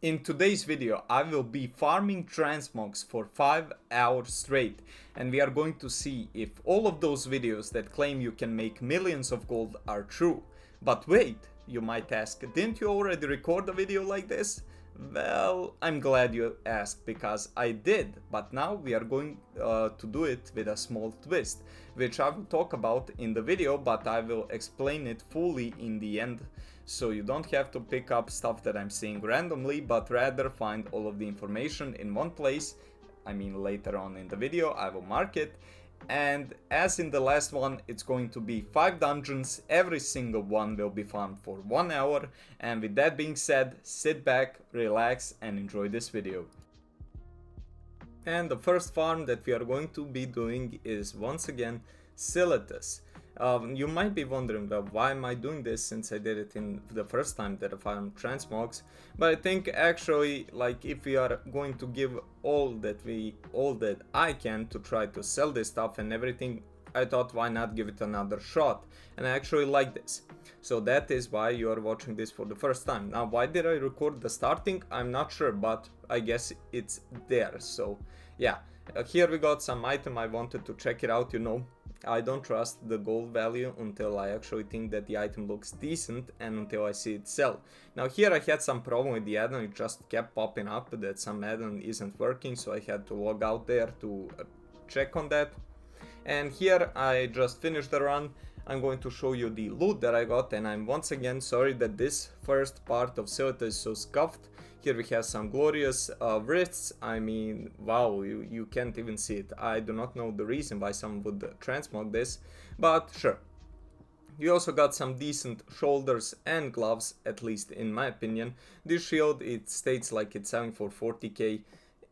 In today's video, I will be farming transmogs for 5 hours straight, and we are going to see if all of those videos that claim you can make millions of gold are true. But wait, you might ask, didn't you already record a video like this? Well, I'm glad you asked because I did, but now we are going to do it with a small twist, which I will talk about in the video, but I will explain it fully in the end, so you don't have to pick up stuff that I'm saying randomly, but rather find all of the information in one place. I mean, later on in the video I will mark it. And as in the last one, it's going to be 5 dungeons, every single one will be farmed for 1 hour, and with that being said, sit back, relax and enjoy this video. And the first farm that we are going to be doing is once again Silithus. You might be wondering, well, why am I doing this since I did it in the first time that I farmed transmogs, but I think actually, like, if we are going to give all that I can to try to sell this stuff and everything, I thought why not give it another shot, and I actually like this. So that is why you are watching this for the first time. Now, why did I record the starting? I'm not sure, but I guess it's there. So yeah, here we got some item. I wanted to check it out, you know. I don't trust the gold value until I actually think that the item looks decent and until I see it sell. Now here I had some problem with the add-on, it just kept popping up that some add-on isn't working, so I had to log out there to check on that. And here I just finished the run. I'm going to show you the loot that I got, and I'm once again sorry that this first part of Silithus is so scuffed. Here we have some glorious wrists. I mean, wow, you can't even see it. I do not know the reason why someone would transmog this, but sure. You also got some decent shoulders and gloves, at least in my opinion. This shield, it states like it's selling for 40k.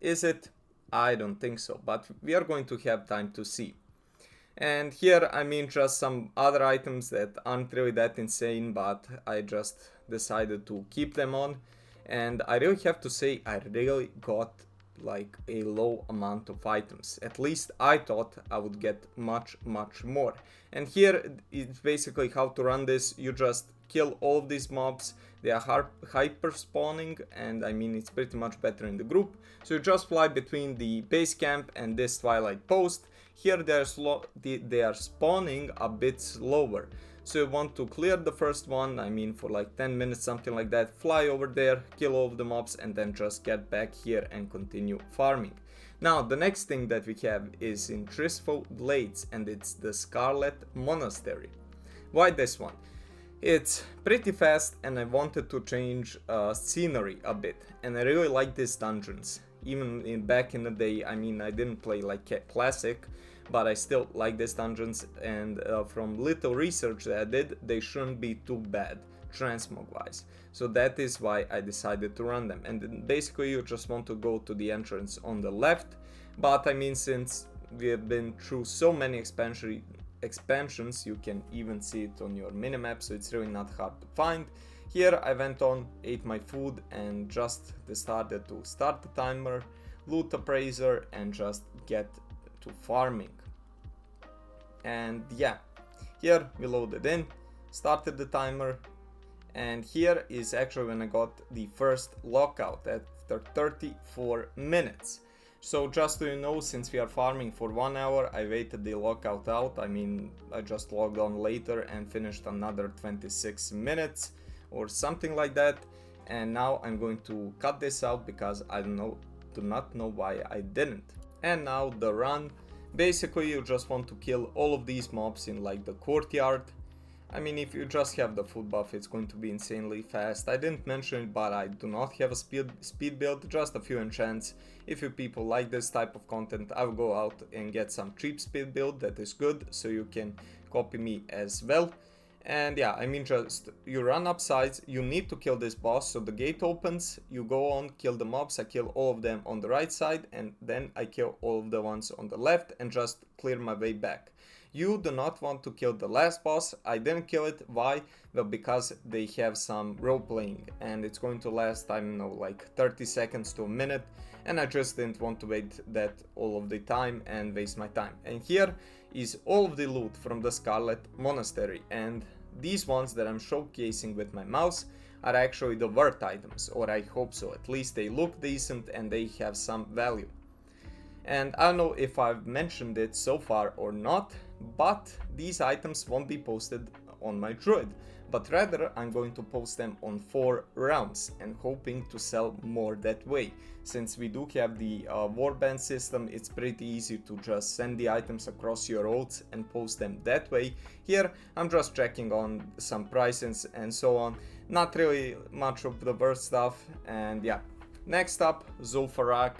Is it? I don't think so, but we are going to have time to see. And here, I mean, just some other items that aren't really that insane, but I just decided to keep them on. And I really have to say, I really got like a low amount of items. At least I thought I would get much more. And here it's basically how to run this. You just kill all of these mobs. They are hyper spawning, and I mean, it's pretty much better in the group. So you just fly between the base camp and this twilight post. Here they are spawning a bit slower. So you want to clear the first one, I mean for like 10 minutes, something like that, fly over there, kill all of the mobs, and then just get back here and continue farming. Now the next thing that we have is in Trisfo Blades, and it's the Scarlet Monastery. Why this one? It's pretty fast, and I wanted to change scenery a bit, and I really like these dungeons. Even back in the day, I mean, I didn't play like classic, but I still like these dungeons, and from little research that I did, they shouldn't be too bad transmog wise. So that is why I decided to run them. And then basically you just want to go to the entrance on the left, but I mean, since we have been through so many expansions, you can even see it on your minimap, so it's really not hard to find. Here I went on, ate my food, and just decided to start the timer, loot appraiser, and just get to farming. And yeah, here we loaded in, started the timer, and here is actually when I got the first lockout after 34 minutes. So just so you know, since we are farming for 1 hour, I waited the lockout out. I mean, I just logged on later and finished another 26 minutes or something like that. And now I'm going to cut this out because I do not know why I didn't. And now the run. Basically you just want to kill all of these mobs in like the courtyard. I mean, if you just have the food buff, it's going to be insanely fast. I didn't mention it, but I do not have a speed build, just a few enchants. If you people like this type of content, I will go out and get some cheap speed build that is good, so you can copy me as well. And yeah, I mean, just you run up sides, you need to kill this boss, so the gate opens, you go on, kill the mobs. I kill all of them on the right side, and then I kill all of the ones on the left and just clear my way back. You do not want to kill the last boss. I didn't kill it. Why? Well, because they have some role playing and it's going to last, I don't know, like 30 seconds to a minute, and I just didn't want to wait that all of the time and waste my time. And here is all of the loot from the Scarlet Monastery, and these ones that I'm showcasing with my mouse are actually the worth items, or I hope so. At least they look decent and they have some value. And I don't know if I've mentioned it so far or not, but these items won't be posted on my druid, but rather I'm going to post them on 4 rounds and hoping to sell more that way. Since we do have the warband system, it's pretty easy to just send the items across your roads and post them that way. Here I'm just checking on some prices and so on, not really much of the worst stuff. And yeah, next up, Zul Farrak.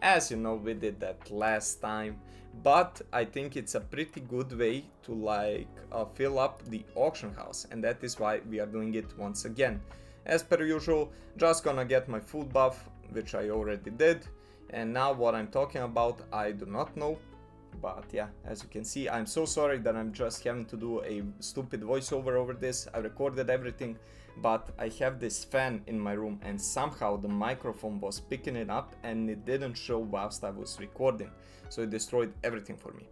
As you know, we did that last time, but I think it's a pretty good way to fill up the auction house, and that is why we are doing it once again. As per usual, just gonna get my food buff, which I already did, and now what I'm talking about I do not know. But yeah, as you can see, I'm so sorry that I'm just having to do a stupid voiceover over this. I recorded everything, but I have this fan in my room and somehow the microphone was picking it up and it didn't show whilst I was recording. So it destroyed everything for me.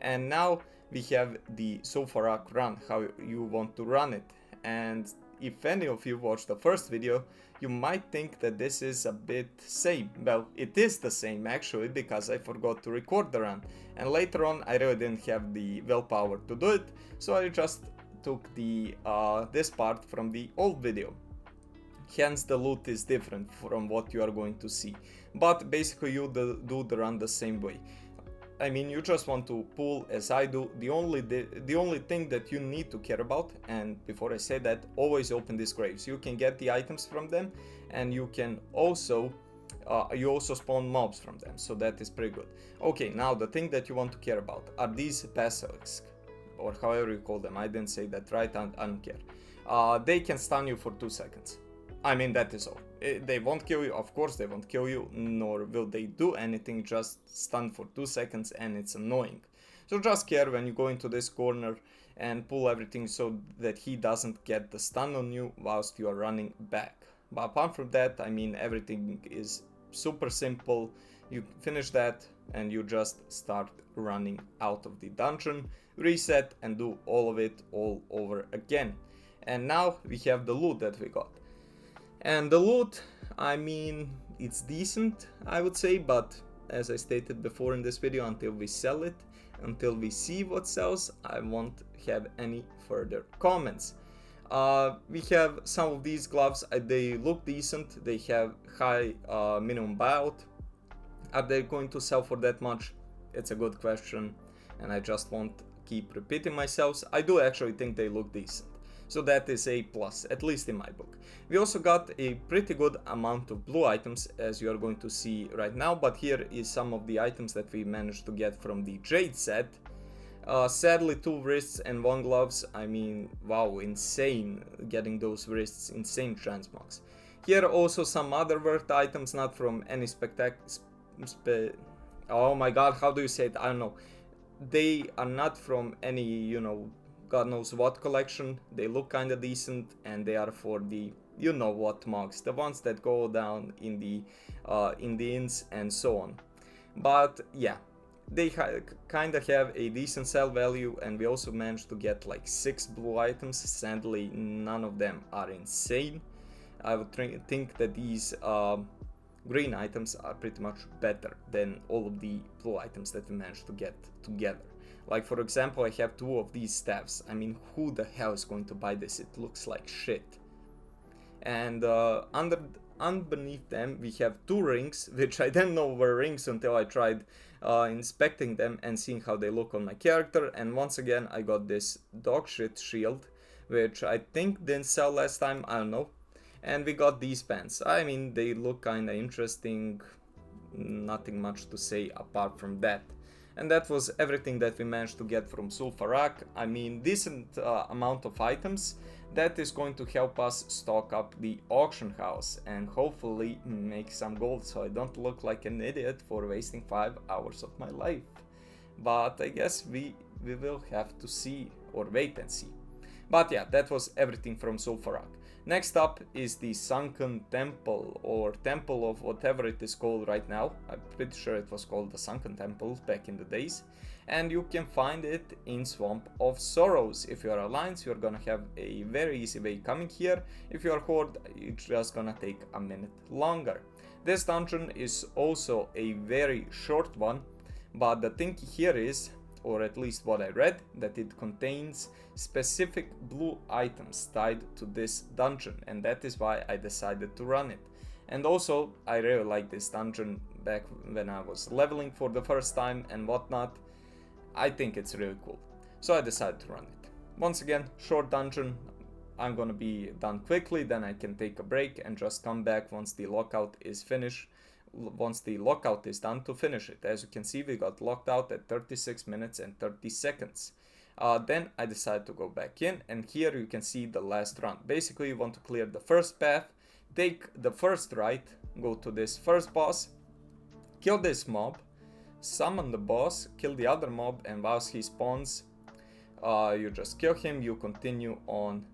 And now we have the Zul Farrak run, how you want to run it. And if any of you watched the first video, you might think that this is a bit same. Well, it is the same actually, because I forgot to record the run. And later on I really didn't have the willpower to do it, so I just took the this part from the old video. Hence the loot is different from what you are going to see. But basically you do the run the same way. I mean, you just want to pull as I do. The only thing that you need to care about, and before I say that, always open these graves. You can get the items from them, and you can also spawn mobs from them, so that is pretty good. Okay, now the thing that you want to care about are these basilisks, or however you call them. I didn't say that right, I don't care. They can stun you for 2 seconds. I mean, that is all. They won't kill you, of course they won't kill you, nor will they do anything, just stun for 2 seconds, and it's annoying. So just care when you go into this corner and pull everything so that he doesn't get the stun on you whilst you are running back. But apart from that, I mean, everything is super simple. You finish that and you just start running out of the dungeon, reset and do all of it all over again. And now we have the loot that we got. And the loot, I mean, it's decent, I would say, but as I stated before in this video, until we sell it, until we see what sells, I won't have any further comments. We have some of these gloves, they look decent, they have high minimum buyout. Are they going to sell for that much? It's a good question, and I just won't keep repeating myself. I do actually think they look decent. So that is a plus, at least in my book. We also got a pretty good amount of blue items, as you are going to see right now, but here is some of the items that we managed to get from the Jade set. Sadly 2 wrists and 1 gloves. I mean, wow, insane getting those wrists, insane transmogs. Here also some other worth items, not from any oh my god, how do you say it? I don't know. They are not from any, you know, God knows what collection. They look kinda decent, and they are for the, you know what, mogs, the ones that go down in the inns and so on. But yeah, they kinda have a decent sell value, and we also managed to get like 6 blue items. Sadly, none of them are insane. I would think that these green items are pretty much better than all of the blue items that we managed to get together. Like, for example, I have 2 of these staffs. I mean, who the hell is going to buy this? It looks like shit. And underneath them we have 2 rings, which I didn't know were rings until I tried inspecting them and seeing how they look on my character. And once again I got this dog shit shield, which I think didn't sell last time, I don't know. And we got these pants. I mean, they look kinda interesting, nothing much to say apart from that. And that was everything that we managed to get from Zul Farrak. I mean, decent amount of items. That is going to help us stock up the auction house and hopefully make some gold, so I don't look like an idiot for wasting 5 hours of my life. But I guess we will have to see, or wait and see. But yeah, that was everything from Zul Farrak. Next up is the Sunken Temple, or Temple of whatever it is called right now. I'm pretty sure it was called the Sunken Temple back in the days. And you can find it in Swamp of Sorrows. If you are Alliance, you're gonna have a very easy way coming here. If you are Horde, it's just gonna take a minute longer. This dungeon is also a very short one, but the thing here is, or at least what I read, that it contains specific blue items tied to this dungeon, and that is why I decided to run it. And also, I really like this dungeon back when I was leveling for the first time and whatnot. I think it's really cool, so I decided to run it. Once again, short dungeon. I'm gonna be done quickly, then I can take a break and just come back once the lockout is finished. Once the lockout is done to finish it. As you can see, we got locked out at 36 minutes and 30 seconds. Then I decided to go back in, and here you can see the last run. Basically, you want to clear the first path, take the first right, go to this first boss, kill this mob, summon the boss, kill the other mob, and whilst he spawns, you just kill him, you continue on.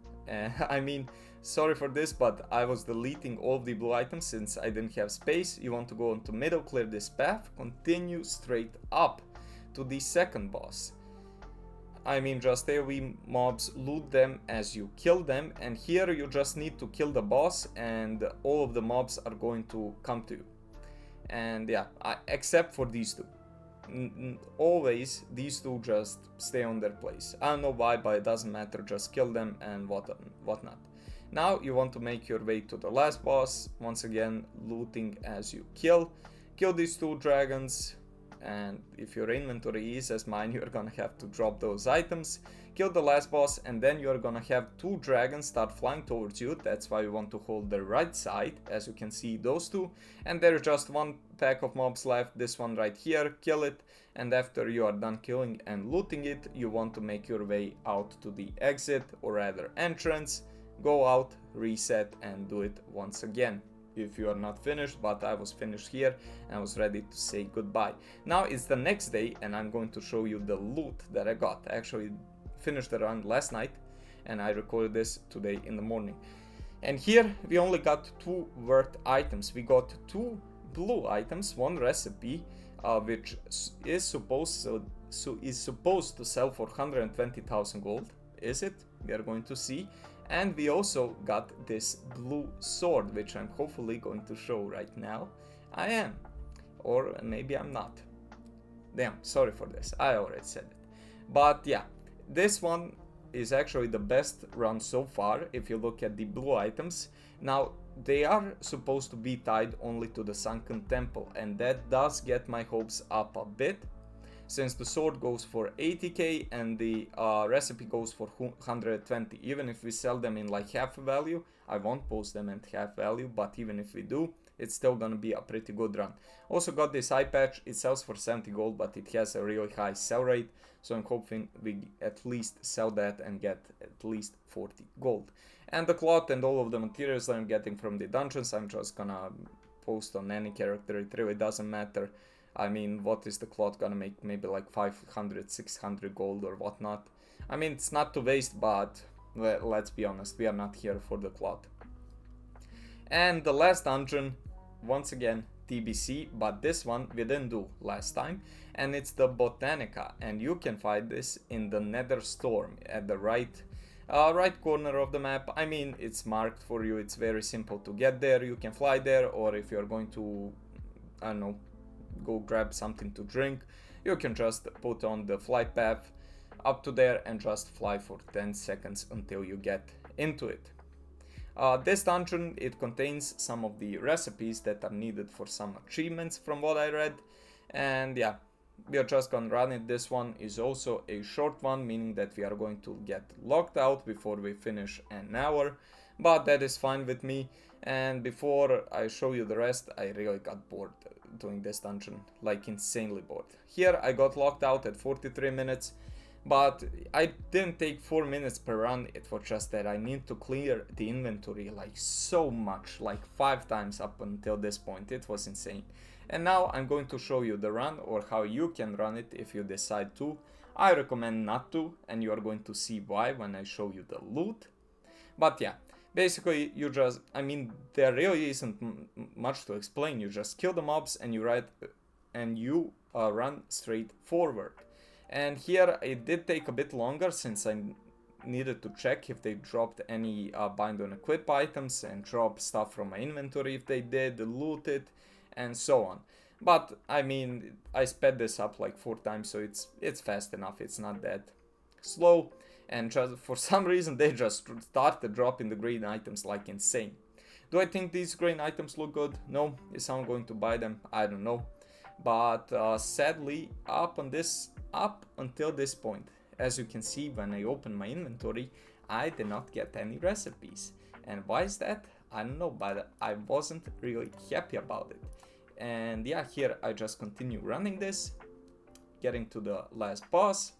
I mean, sorry for this, but I was deleting all the blue items since I didn't have space. You want to go into middle, clear this path, continue straight up to the second boss. I mean, just AoE mobs, loot them as you kill them, and here you just need to kill the boss and all of the mobs are going to come to you. And yeah, except for these two. Always these two just stay on their place. I don't know why, but it doesn't matter, just kill them and whatnot. Now you want to make your way to the last boss, once again looting as you kill these two dragons, and if your inventory is as mine, you're gonna have to drop those items, kill the last boss, and then you're gonna have two dragons start flying towards you. That's why you want to hold the right side, as you can see those two, and there's just one pack of mobs left, this one right here, kill it, and after you are done killing and looting it, you want to make your way out to the exit, or rather entrance, go out, reset, and do it once again. If you are not finished, but I was finished here and I was ready to say goodbye. Now it's the next day and I'm going to show you the loot that I got. I actually finished the run last night and I recorded this today in the morning. And here we only got two worth items. We got two blue items, one recipe, which is supposed to sell for 120,000 gold. Is it? We are going to see. And we also got this blue sword, which I'm hopefully going to show right now. I am. Or maybe I'm not. Damn, sorry for this. I already said it. But yeah, this one is actually the best run so far if you look at the blue items. Now, they are supposed to be tied only to the Sunken Temple, and that does get my hopes up a bit, since the sword goes for 80k and the recipe goes for 120. Even if we sell them in like half value, I won't post them at half value, but even if we do, it's still gonna be a pretty good run. Also got this eye patch, it sells for 70 gold, but it has a really high sell rate, so I'm hoping we at least sell that and get at least 40 gold. And the cloth and all of the materials that I'm getting from the dungeons, I'm just gonna post on any character, it really doesn't matter. I mean, what is the cloth gonna make? Maybe like 500, 600 gold or whatnot. I mean, it's not to waste, but let's be honest, we are not here for the cloth. And the last dungeon, once again, TBC, but this one we didn't do last time, and it's the Botanica, and you can find this in the Nether Storm at the right corner of the map. I mean, it's marked for you, it's very simple to get there, you can fly there, or if you're going to, I don't know, go grab something to drink, you can just put on the flight path up to there and just fly for 10 seconds until you get into it. This dungeon, it contains some of the recipes that are needed for some achievements from what I read, and yeah, we are just gonna run it. This one is also a short one, meaning that we are going to get locked out before we finish an hour, but that is fine with me. And before I show you the rest, I really got bored doing this dungeon, like insanely bored. Here I got locked out at 43 minutes, but I didn't take 4 minutes per run. It was just that I need to clear the inventory like so much, like 5 times up until this point. It was insane. And now I'm going to show you the run, or how you can run it if you decide to. I recommend not to, and you are going to see why when I show you the loot. But yeah, Basically, you just, there really isn't much to explain. You just kill the mobs and you run straight forward. And here it did take a bit longer since I needed to check if they dropped any bind on equip items and drop stuff from my inventory if they did, loot it, and so on. But I sped this up like 4 times, so it's fast enough. It's not that slow. And just for some reason they just started dropping the green items like insane. Do I think these green items look good? No. Is someone going to buy them? I don't know. But sadly, up until this point, as you can see when I open my inventory, I did not get any recipes. And why is that? I don't know, but I wasn't really happy about it. And yeah, here I just continue running this, getting to the last boss.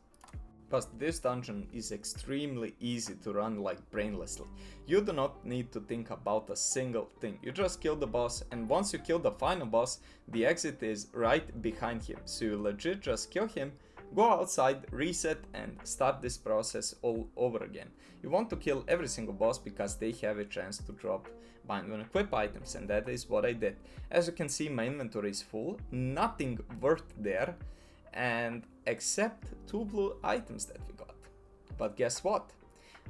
Because this dungeon is extremely easy to run like brainlessly. You do not need to think about a single thing. You just kill the boss, and once you kill the final boss, the exit is right behind him. So you legit just kill him, go outside, reset, and start this process all over again. You want to kill every single boss because they have a chance to drop bind on equip items, and that is what I did. As you can see, my inventory is full, nothing worth there, and except 2 blue items that we got. But guess what?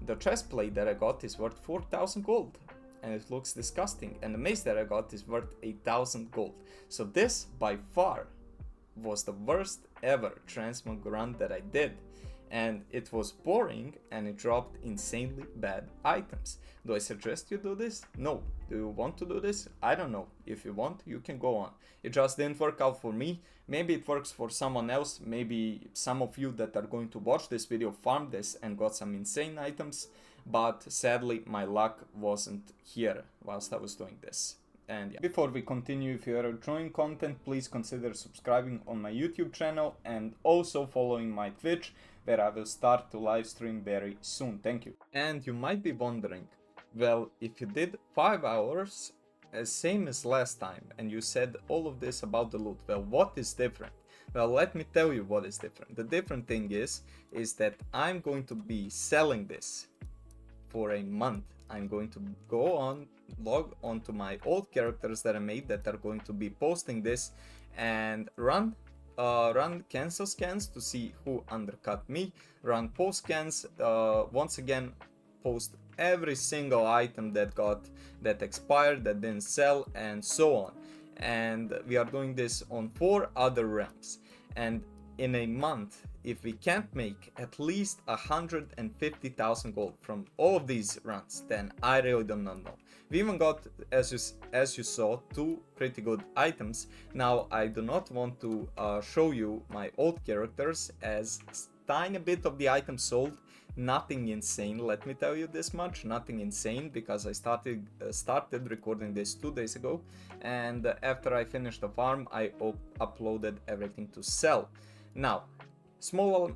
The chest plate that I got is worth 4,000 gold, and it looks disgusting, and the mace that I got is worth 8,000 gold. So this by far was the worst ever transmog run that I did, and it was boring and it dropped insanely bad items. Do I suggest you do this? No. Do you want to do this? I don't know. If you want, you can go on. It just didn't work out for me. Maybe it works for someone else. Maybe some of you that are going to watch this video farmed this and got some insane items, but sadly my luck wasn't here whilst I was doing this. And yeah. Before we continue, if you are enjoying content, please consider subscribing on my YouTube channel and also following my Twitch, where I will start to live stream very soon. Thank you. And you might be wondering, well, if you did 5 hours, same as last time, and you said all of this about the loot, well, what is different? Well, let me tell you what is different. The different thing is that I'm going to be selling this for a month. I'm going to log on to my old characters that I made that are going to be posting this and run cancel scans to see who undercut me, run post scans, once again post every single item that expired, that didn't sell, and so on. And we are doing this on 4 other realms, and in a month, if we can't make at least 150,000 gold from all of these runs, then I really do not know. We even got, as you saw, 2 pretty good items. Now I do not want to show you my old characters, as tiny bit of the items sold. Nothing insane, let me tell you this much, nothing insane, because I started recording this 2 days ago, and after I finished the farm I uploaded everything to sell. Now, small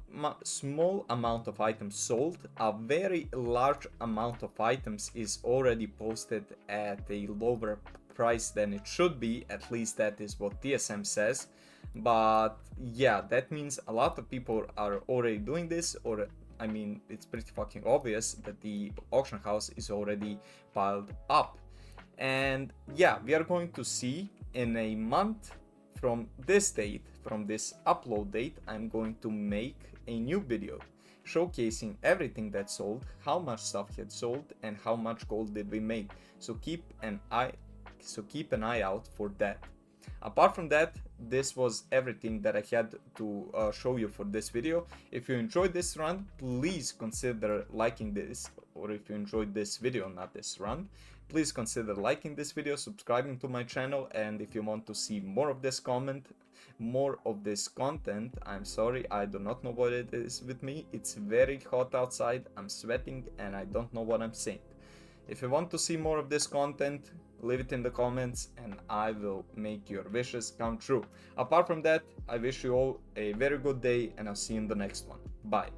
amount of items sold, a very large amount of items is already posted at a lower price than it should be, at least that is what TSM says. But yeah, that means a lot of people are already doing this, or it's pretty fucking obvious that the auction house is already piled up. And yeah, we are going to see in a month from this date, from this upload date, I'm going to make a new video showcasing everything that sold, how much stuff had sold, and how much gold did we make. So keep an eye out for that. Apart from that, this was everything that I had to show you for this video. If you enjoyed this run, please consider liking this, or if you enjoyed this video, not this run, please consider liking this video, subscribing to my channel, and if you want to see more of this content, I'm sorry, I do not know what it is with me. It's very hot outside, I'm sweating, and I don't know what I'm saying. If you want to see more of this content, leave it in the comments and I will make your wishes come true. Apart from that, I wish you all a very good day and I'll see you in the next one. Bye.